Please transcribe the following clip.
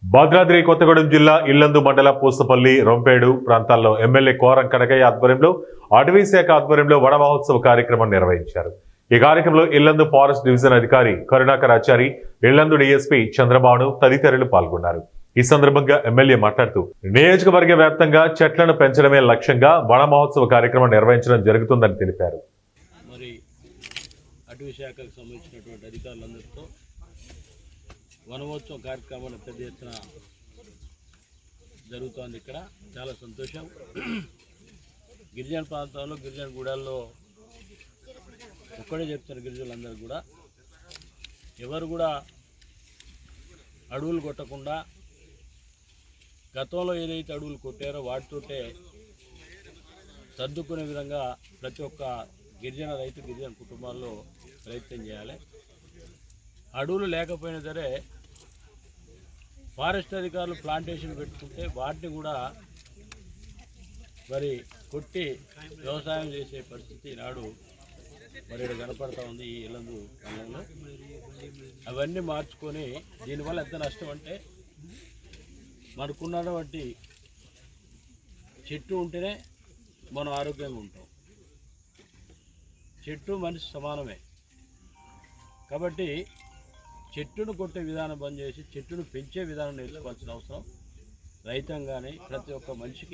భద్రాద్రి కొత్తగూడెం జిల్లా ఇల్లందు మండల పూసపల్లి రొంపేడు ప్రాంతాల్లో ఎమ్మెల్యే కోరం కనకయ్య ఆధ్వర్యంలో అటవీ శాఖ ఆధ్వర్యంలో వన మహోత్సవ కార్యక్రమం నిర్వహించారు. ఈ కార్యక్రమంలో ఇల్లందు ఫారెస్ట్ డివిజన్ అధికారి కరుణాకర్ ఆచారి, ఇల్లందు డీఎస్పీ చంద్రబాను తదితరులు పాల్గొన్నారు. ఈ సందర్భంగా ఎమ్మెల్యే మాట్లాడుతూ నియోజకవర్గ వ్యాప్తంగా చెట్లను పెంచడమే లక్ష్యంగా వన మహోత్సవ కార్యక్రమం నిర్వహించడం జరుగుతుందని తెలిపారు. మరి అటవీ శాఖకు సంబంధించినటువంటి అధికారులందరితో వనమహోత్సవ కార్యక్రమాన్ని పెద్ద ఎత్తున జరుగుతోంది. ఇక్కడ చాలా సంతోషం. గిరిజన ప్రాంతాల్లో, గిరిజన గూడాల్లో ఒక్కడే చెప్తారు గిరిజనులందరూ కూడా, ఎవరు కూడా అడవులు కొట్టకుండా గతంలో ఏదైతే అడవులు కొట్టారో వాటితోటే సర్దుకునే విధంగా ప్రతి ఒక్క గిరిజన రైతు, గిరిజన కుటుంబాల్లో ప్రయత్నం చేయాలి. అడవులు లేకపోయినా సరే ఫారెస్ట్ అధికారులు ప్లాంటేషన్ పెట్టుకుంటే వాటిని కూడా మరి కొట్టి వ్యవసాయం చేసే పరిస్థితి నాడు మరి ఇక్కడ కనపడతా ఉంది ఈ ఇల్లందు మండలంలో. అవన్నీ మార్చుకొని దీనివల్ల ఎంత నష్టం అంటే, మనకున్నటువంటి చెట్టు ఉంటేనే మనం ఆరోగ్యంగా ఉంటాం. చెట్టు మనిషి సమానమే కాబట్టి చెట్టును కొట్టే విధానం బంద్ చేసి చెట్టును పెంచే విధానం నేర్చుకోవాల్సిన అవసరం రైతాంగానే ప్రతి ఒక్క మనిషికి